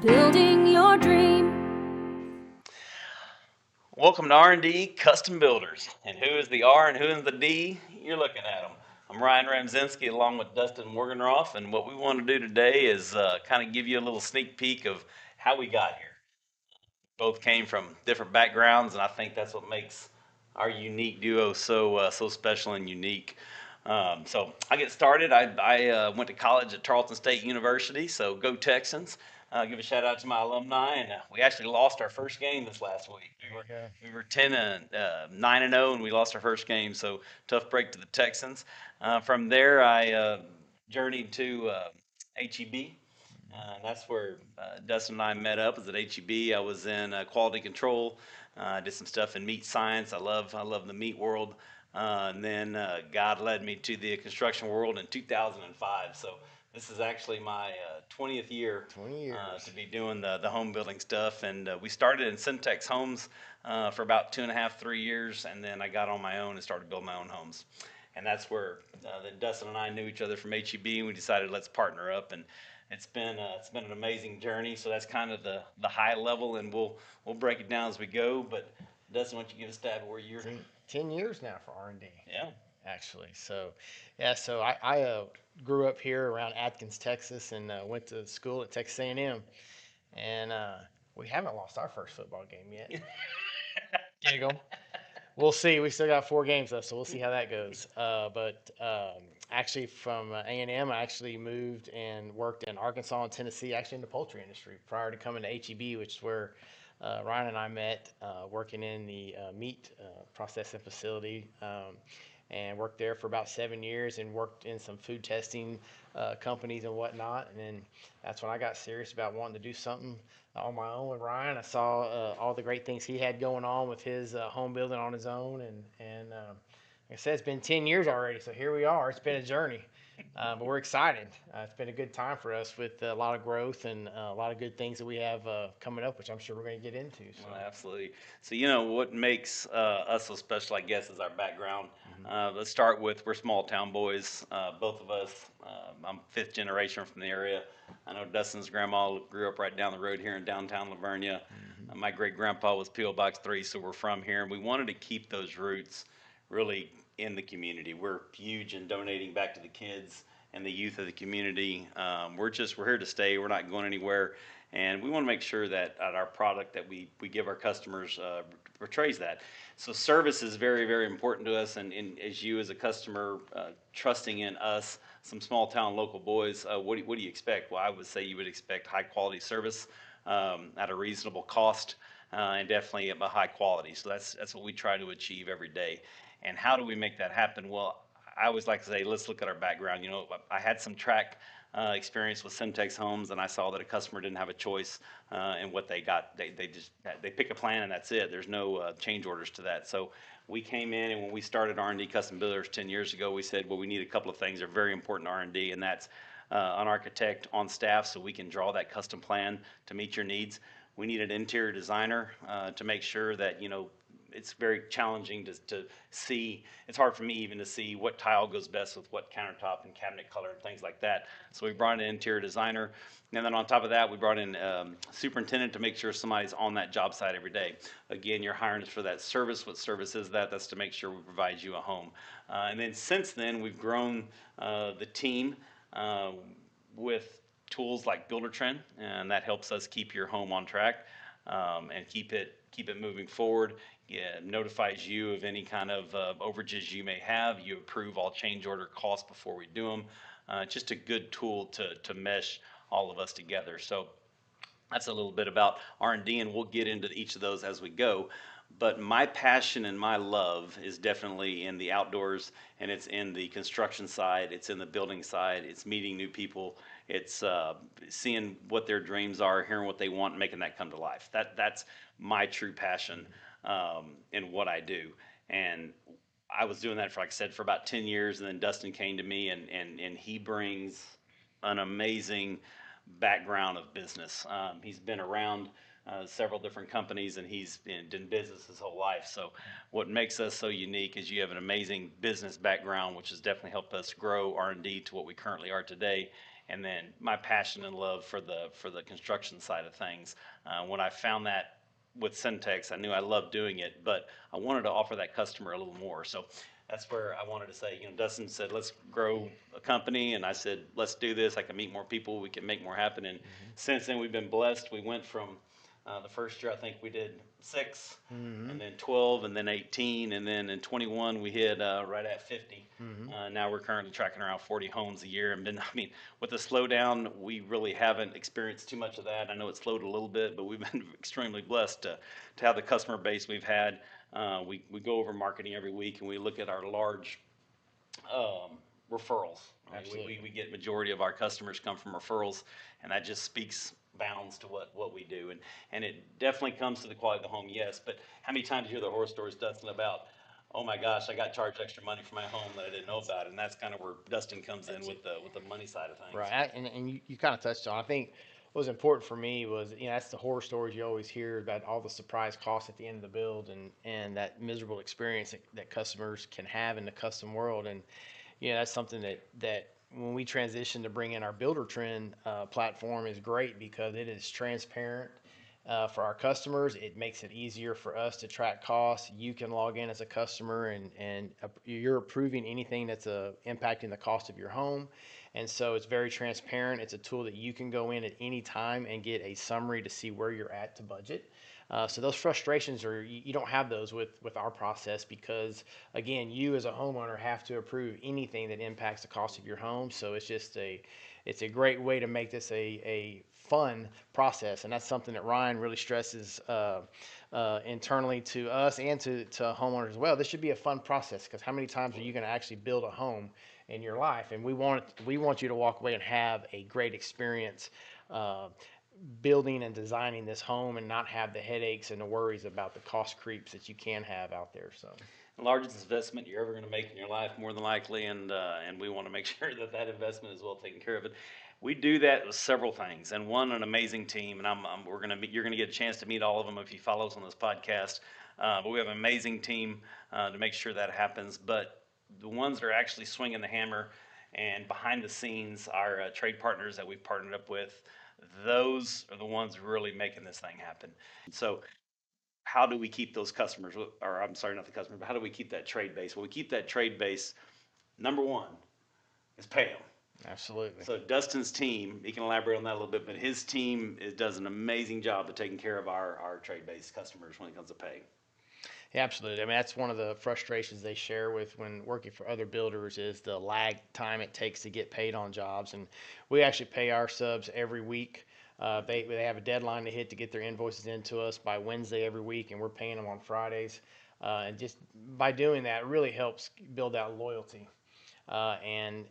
building your dream. Welcome to R&D Custom Builders. And who is the R and who is the D? You're looking at them. I'm Ryan Ramzinski along with Dustin Morganroth, and what we want to do today is kind of give you a little sneak peek of how we got here. Both came from different backgrounds, and I think that's what makes our unique duo so special and unique. So I get started. I went to college at Tarleton State University, so go Texans. Give a shout out to my alumni, and we actually lost our first game this last week. We were 10 and 9 and 0, and we lost our first game. So tough break to the Texans. From there, I journeyed to HEB. That's where Dustin and I met up. Was at HEB. I was in quality control. I did some stuff in meat science. I love the meat world. And then God led me to the construction world in 2005. So this is actually my 20th year 20 years. to be doing the home building stuff. And we started in Syntex Homes for about 2.5, 3 years, and then I got on my own and started building my own homes. And that's where then Dustin and I knew each other from HEB, and we decided let's partner up. And it's been an amazing journey. So that's kind of the high level, and we'll break it down as we go. But Dustin, why don't you give a stab at where you're? 10 years now for R&D. Yeah. Actually. So I grew up here around Atkins, Texas, and went to school at Texas A&M. And we haven't lost our first football game yet. Giggle. We'll see. We still got 4 games left, so we'll see how that goes. But actually, from A&M, I actually moved and worked in Arkansas and Tennessee, actually in the poultry industry, prior to coming to HEB, which is where Ryan and I met, working in the meat processing facility. And worked there for about 7 years and worked in some food testing companies and whatnot. And then that's when I got serious about wanting to do something on my own with Ryan. I saw all the great things he had going on with his home building on his own. And like I said, it's been 10 years already. So here we are. It's been a journey. But we're excited. It's been a good time for us with a lot of growth and a lot of good things that we have coming up, which I'm sure we're going to get into. So. Well, absolutely. So, what makes us so special, I guess, is our background. Let's start with we're small town boys, both of us. I'm fifth generation from the area. I know Dustin's grandma grew up right down the road here in downtown Lavernia. My great grandpa was P.O. Box 3, so we're from here. And we wanted to keep those roots really in the community. We're huge in donating back to the kids and the youth of the community. We're here to stay. We're not going anywhere, and we want to make sure that our product that we give our customers portrays that. So service is very, very important to us, and as you as a customer trusting in us, some small town local boys, what do you expect? Well, I would say you would expect high quality service at a reasonable cost. And definitely of a high quality. So that's what we try to achieve every day. And how do we make that happen? Well, I always like to say, let's look at our background. I had some track experience with Syntex Homes, and I saw that a customer didn't have a choice in what they got. They just they pick a plan and that's it. There's no change orders to that. So we came in, and when we started R&D Custom Builders 10 years ago, we said, well, we need a couple of things that are very important to R&D, and that's an architect on staff so we can draw that custom plan to meet your needs. We need an interior designer to make sure that it's very challenging to see. It's hard for me even to see what tile goes best with what countertop and cabinet color and things like that. So we brought in an interior designer, and then on top of that, we brought in superintendent to make sure somebody's on that job site every day. Again, you're hiring us for that service. What service is that? That's to make sure we provide you a home. And then since then, we've grown the team with tools like Builder and that helps us keep your home on track and keep it moving forward. It notifies you of any kind of overages you may have. You approve all change order costs before we do them. Just a good tool to mesh all of us together. So that's a little bit about R&D, and we'll get into each of those as we go. But my passion and my love is definitely in the outdoors, and it's in the construction side, it's in the building side, it's meeting new people, it's seeing what their dreams are, hearing what they want, and making that come to life. That's my true passion in what I do. And I was doing that for, like I said, for about 10 years, and then Dustin came to me, and he brings an amazing background of business. He's been around several different companies, and he's been in business his whole life. So what makes us so unique is you have an amazing business background, which has definitely helped us grow R&D to what we currently are today. and then my passion and love for the construction side of things. When I found that with Syntex, I knew I loved doing it, but I wanted to offer that customer a little more. So that's where I wanted to say, Dustin said, let's grow a company. And I said, let's do this. I can meet more people. We can make more happen. And since then, we've been blessed. We went from the first year, I think we did 6, Mm-hmm. and then 12, and then 18. And then in 21, we hit right at 50. Mm-hmm. Now we're currently tracking around 40 homes a year. I mean, with the slowdown, we really haven't experienced too much of that. I know it slowed a little bit, but we've been extremely blessed to have the customer base we've had. We go over marketing every week and we look at our large um, referrals. I mean, Absolutely. we get majority of our customers come from referrals, and that just speaks bounds to what we do. And it definitely comes to the quality of the home, yes. But how many times you hear the horror stories, Dustin, about, oh my gosh, I got charged extra money for my home that I didn't know about, and that's kind of where Dustin comes in with the money side of things. Right, and you kind of touched on. I think what was important for me was, that's the horror stories you always hear about, all the surprise costs at the end of the build, and that miserable experience that customers can have in the custom world. And that's something that when we transition to bring in our Builder Trend platform is great, because it is transparent for our customers. It makes it easier for us to track costs. You can log in as a customer, and you're approving anything that's impacting the cost of your home. And so it's very transparent. It's a tool that you can go in at any time and get a summary to see where you're at to budget. So those frustrations you don't have those with our process, because again, you as a homeowner have to approve anything that impacts the cost of your home. So it's a great way to make this a fun process, and that's something that Ryan really stresses internally to us and to homeowners as well. This should be a fun process, because how many times are you going to actually build a home in your life? And we want you to walk away and have a great experience building and designing this home, and not have the headaches and the worries about the cost creeps that you can have out there. So The largest investment you're ever going to make in your life, more than likely, and we want to make sure that that investment is well taken care of. It. We do that with several things, and one, an amazing team, and you're going to get a chance to meet all of them if you follow us on this podcast. But we have an amazing team to make sure that happens. But the ones that are actually swinging the hammer and behind the scenes, our trade partners that we've partnered up with, those are the ones really making this thing happen. So how do we keep those customers, or I'm sorry, not the customers, but how do we keep that trade base? Well, we keep that trade base. Number one is pay them. absolutely. So Dustin's team, he can elaborate on that a little bit, but his team does an amazing job of taking care of our trade base customers when it comes to pay. Yeah, absolutely. I mean, that's one of the frustrations they share with when working for other builders, is the lag time it takes to get paid on jobs. And we actually pay our subs every week. They have a deadline to hit to get their invoices into us by Wednesday every week, and we're paying them on Fridays. And just by doing that, it really helps build that loyalty. And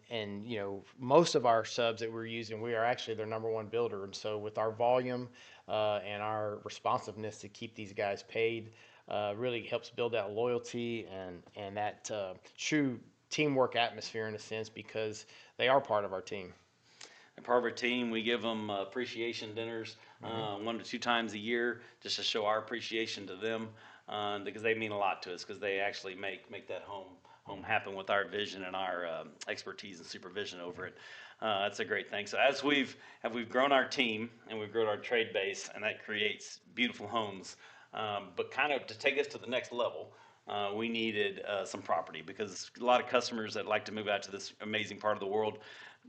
most of our subs that we're using, we are actually their number one builder. And so with our volume and our responsiveness to keep these guys paid, really helps build that loyalty and that true teamwork atmosphere, in a sense, because they are part of our team. And part of our team, we give them appreciation dinners Mm-hmm. 1 to 2 times a year, just to show our appreciation to them, because they mean a lot to us, because they actually make that home happen with our vision and our expertise and supervision over it. That's a great thing. So as we've grown our team and we've grown our trade base, and that creates beautiful homes. But kind of to take us to the next level, we needed some property, because a lot of customers that like to move out to this amazing part of the world,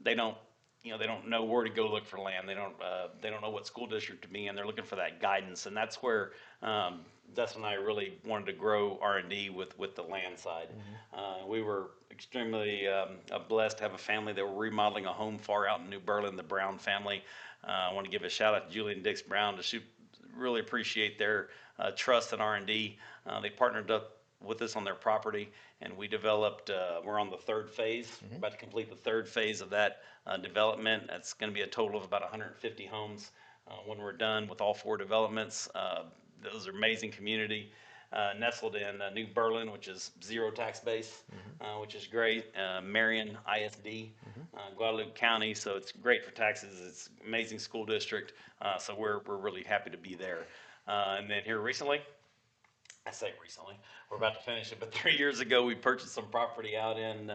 they don't they don't know where to go look for land. They don't know what school district to be in. They're looking for that guidance, and that's where Dustin and I really wanted to grow R&D with the land side. We were extremely blessed to have a family that were remodeling a home far out in New Berlin, the Brown family. I want to give a shout out to Julie and Dix Brown to really appreciate their trust in R&D. They partnered up with us on their property, and we developed. We're on the third phase. We're about to complete the third phase of that development. That's going to be a total of about 150 homes when we're done with all 4 developments. Those are amazing community. Nestled in New Berlin, which is zero tax base, which is great. Marion ISD, Guadalupe County, so it's great for taxes. It's amazing school district, so we're really happy to be there. And then here recently, I say recently. We're about to finish it, but 3 years ago we purchased some property out in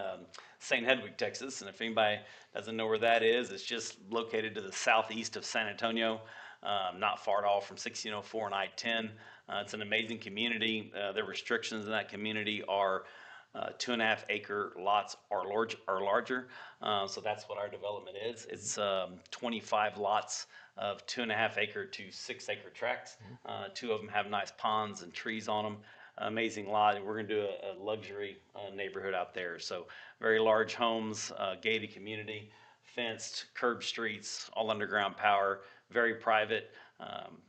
St. Hedwig, Texas. And if anybody doesn't know where that is, it's just located to the southeast of San Antonio, not far at all from 1604 and I-10. It's an amazing community. The restrictions in that community are 2.5 acre lots are larger. So that's what our development is. It's 25 lots of 2.5 acre to 6 acre tracts. Two of them have nice ponds and trees on them. Amazing lot. We're going to do a luxury neighborhood out there. So very large homes, gated community, fenced, curb streets, all underground power, very private.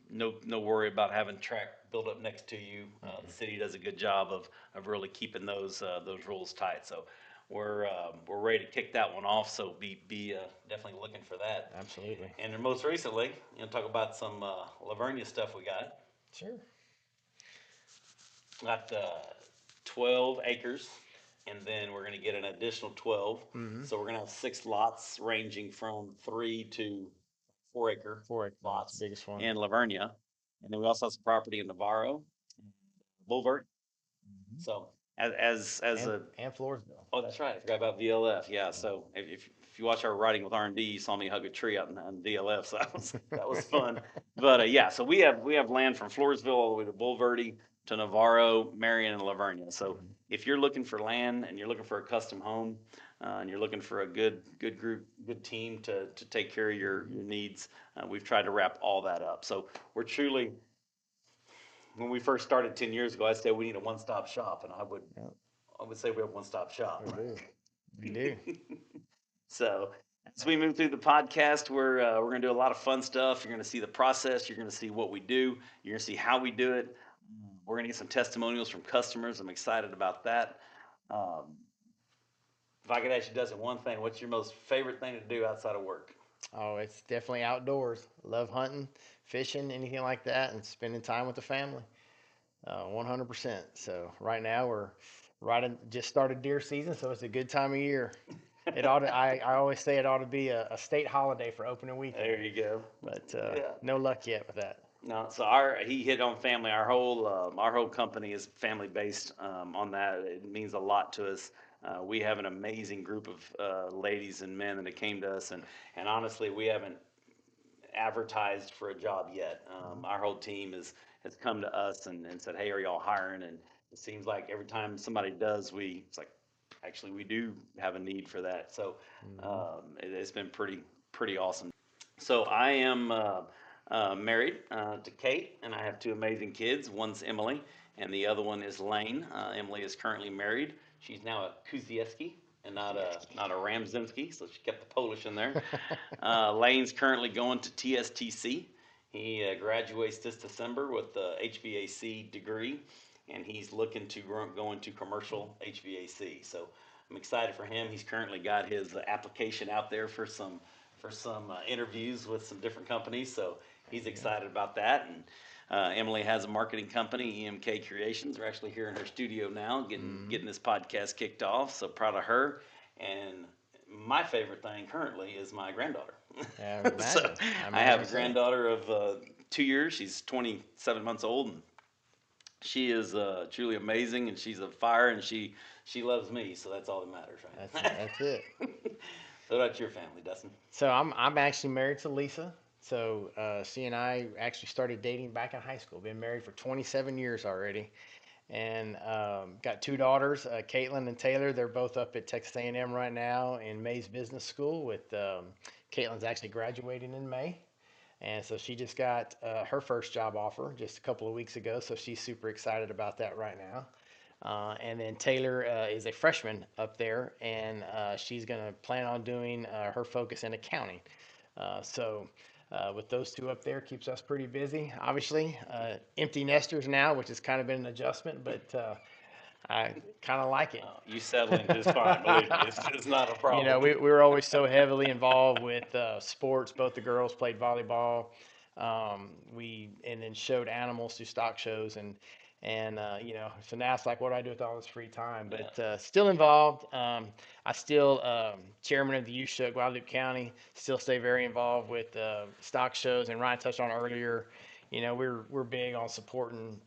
No worry about having track built up next to you. The city does a good job of really keeping those rules tight. So we're ready to kick that one off. So be definitely looking for that. Absolutely. And then most recently, talk about some Lavernia stuff we got. Sure. Got 12 acres, and then we're going to get an additional 12. So we're going to have 6 lots ranging from 3 to 4 acre 4 acre lots, lots biggest one. in Lavernia. And then we also have some property in Navarro, Boulevard. So And Floresville. oh, that's right. I forgot about VLF. Yeah. So if you watch our Riding with R&D, you saw me hug a tree out in VLF. So that was fun. But yeah, so we have land from Floresville all the way to Bulverde to Navarro, Marion, and Lavernia. So if you're looking for land and you're looking for a custom home, and you're looking for a good group, good team to take care of your needs, we've tried to wrap all that up. So we're truly, when we first started 10 years ago, I said we need a one-stop shop, and I would say we have one-stop shop. We do. We do. So as we move through the podcast, we're going to do a lot of fun stuff. You're going to see the process. You're going to see what we do. You're going to see how we do it. We're going to get some testimonials from customers. I'm excited about that. If I could ask you, Dustin, one thing, what's your most favorite thing to do outside of work? Oh, it's definitely outdoors. Love hunting, fishing, anything like that, and spending time with the family. 100%. So right now we're just started deer season, so it's a good time of year. It ought to, I always say it ought to be a state holiday for opening weekend, There you go. but Yeah. no luck yet with that. No, so he hit on family. Our whole company is family based on that. It means a lot to us. We have an amazing group of ladies and men that came to us, and honestly, we haven't advertised for a job yet. Our whole team has come to us and said, "Hey, are y'all hiring?" And it seems like every time somebody does, it's like, actually, we do have a need for that. So it's been pretty awesome. So I am married to Kate, and I have two amazing kids. One's Emily, and the other one is Lane. Emily is currently married. She's now a Kuzieski and not a Ramzinski, so she kept the Polish in there. Lane's currently going to TSTC. He graduates this December with the HVAC degree, and he's looking to go into commercial HVAC. So I'm excited for him. He's currently got his application out there for some interviews with some different companies. So he's excited about that. And Emily has a marketing company, EMK Creations. We're actually here in her studio now, getting this podcast kicked off. So proud of her. And my favorite thing currently is my granddaughter. So I have a granddaughter of 2 years. She's 27 months old, and she is truly amazing, and she's a fire, and she loves me. So that's all that matters, right? That's it. So what about your family, Dustin? So I'm actually married to Lisa. So she and I actually started dating back in high school. Been married for 27 years already, and got two daughters, Caitlin and Taylor. They're both up at Texas A&M right now in May's Business School. With Caitlin's actually graduating in May, and so she just got her first job offer just a couple of weeks ago. So she's super excited about that right now. And then Taylor is a freshman up there, and she's going to plan on doing her focus in accounting. So with those two up there, keeps us pretty busy. Obviously, empty nesters now, which has kind of been an adjustment, but I kind of like it. You settling just fine, believe me. It's not a problem. You know, we were always so heavily involved with sports. Both the girls played volleyball. And then showed animals through stock shows, and you know, so now it's like, what do I do with all this free time? But still involved. I still chairman of the youth show at Guadalupe County. Still stay very involved with stock shows. And Ryan touched on earlier, we're big on supporting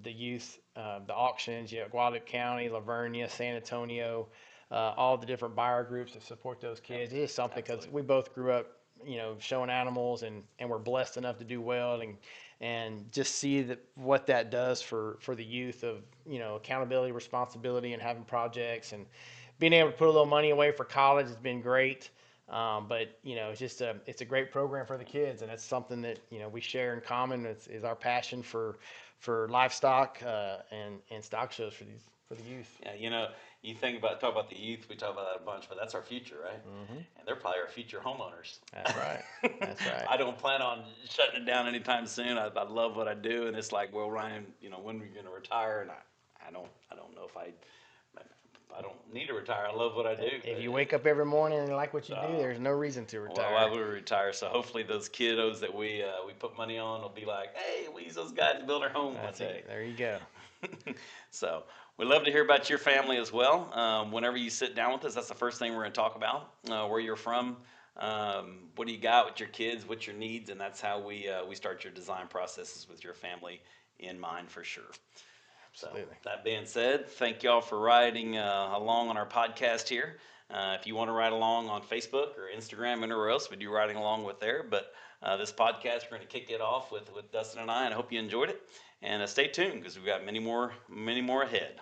the youth, the auctions. Guadalupe County, Lavernia, San Antonio, all the different buyer groups that support those kids. It is something because we both grew up, showing animals, and we're blessed enough to do well, and just see what that does for the youth of, accountability, responsibility, and having projects, and being able to put a little money away for college has been great. But it's a great program for the kids, and it's something that we share in common. Is our passion for livestock, and stock shows for the youth. Yeah, you talk about the youth, we talk about that a bunch, but that's our future, right? And they're probably our future homeowners. That's right. That's right. I don't plan on shutting it down anytime soon. I love what I do, and it's like, well, Ryan, when are you going to retire? And I don't know if I don't need to retire. I love what I do. If you wake up every morning and like what you do, there's no reason to retire. Well, I would retire. So hopefully those kiddos that we put money on will be like, hey, we use those guys to build our home one day. There you go. So we'd love to hear about your family as well. Whenever you sit down with us, that's the first thing we're going to talk about, where you're from, what do you got with your kids, what's your needs, and that's how we start your design processes with your family in mind for sure. Absolutely. So that being said, thank y'all for riding along on our podcast here. If you want to ride along on Facebook or Instagram, anywhere else, we do riding along with there. But this podcast, we're going to kick it off with Dustin and I, and I hope you enjoyed it. And stay tuned because we've got many more ahead.